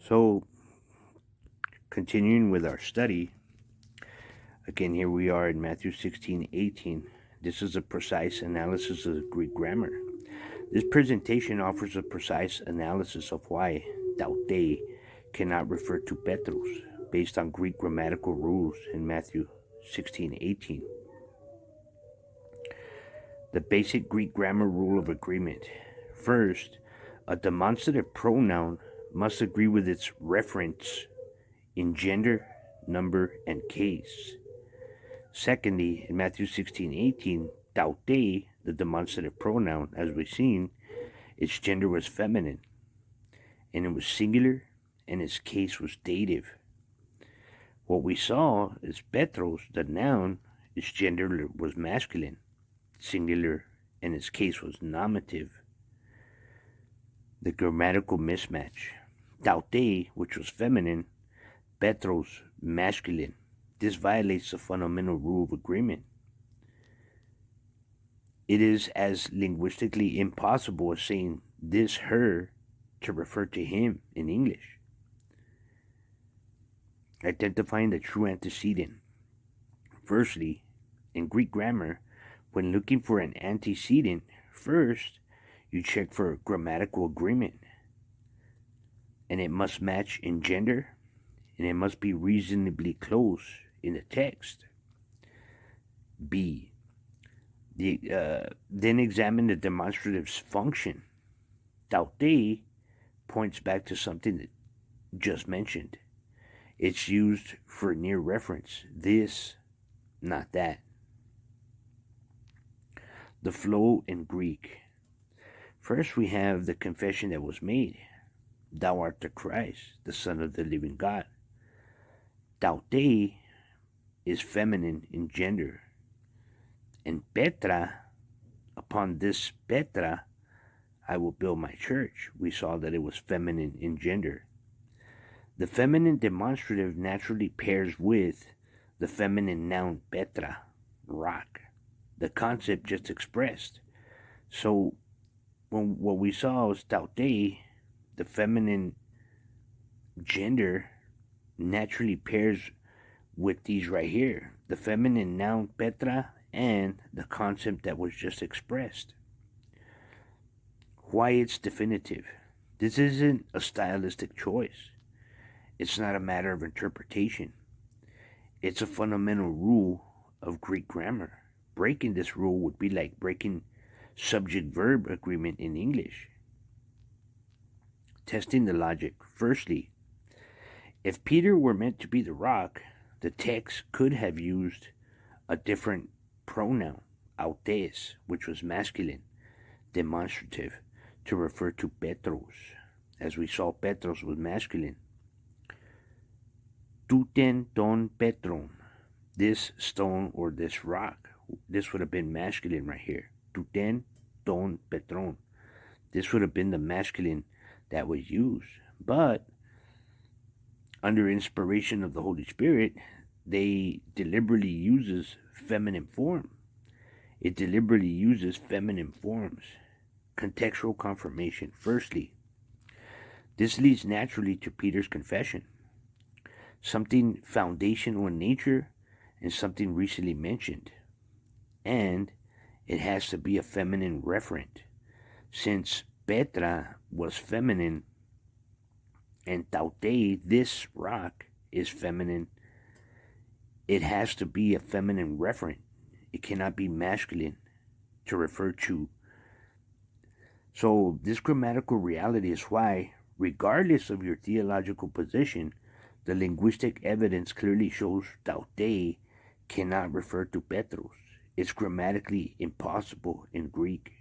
So, continuing with our study, again, here we are in Matthew 16:18. This is a precise analysis of Greek grammar. This presentation offers a precise analysis of why tautē cannot refer to Petros based on Greek grammatical rules in Matthew 16:18. The basic Greek grammar rule of agreement. First, a demonstrative pronoun must agree with its referents in gender, number, and case. Secondly, in Matthew 16:18, tautē, the demonstrative pronoun, as we've seen, its gender was feminine, and it was singular, and its case was dative. What we saw is Petros, the noun, its gender was masculine, singular, and its case was nominative. The grammatical mismatch. Tautē, which was feminine, Petros, masculine. This violates the fundamental rule of agreement. It is as linguistically impossible as saying this her to refer to him in English. Identifying the true antecedent. Firstly, in Greek grammar, when looking for an antecedent, first you check for grammatical agreement, and it must match in gender, and it must be reasonably close in the text. B. Then examine the demonstrative's function. Tautē points back to something that just mentioned. It's used for near reference. This, not that. The flow in Greek. First, we have the confession that was made. Thou art the Christ, the Son of the living God. Tautē is feminine in gender. And Petra, upon this Petra, I will build my church. We saw that it was feminine in gender. The feminine demonstrative naturally pairs with the feminine noun Petra, rock, the concept just expressed. So what we saw was tautē, the feminine gender, naturally pairs with these right here, the feminine noun Petra and the concept that was just expressed. Why it's definitive. This isn't a stylistic choice. It's not a matter of interpretation. It's a fundamental rule of Greek grammar. Breaking this rule would be like breaking subject-verb agreement in English. Testing the logic. Firstly, if Peter were meant to be the rock, the text could have used a different pronoun, autēs, which was masculine, demonstrative, to refer to Petros. As we saw, Petros was masculine. Tuten ton Petron, this stone or this rock. This would have been masculine right here. Tuten ton Petron. This would have been the masculine that was used. But under inspiration of the Holy Spirit, they deliberately uses feminine form. It deliberately uses feminine forms. Contextual confirmation. Firstly, this leads naturally to Peter's confession. Something foundational in nature and something recently mentioned. And it has to be a feminine referent. Since Petra was feminine and tautē, this rock, is feminine, it has to be a feminine referent. It cannot be masculine to refer to. So this grammatical reality is why, regardless of your theological position, the linguistic evidence clearly shows tautē cannot refer to Petros. It's grammatically impossible in Greek.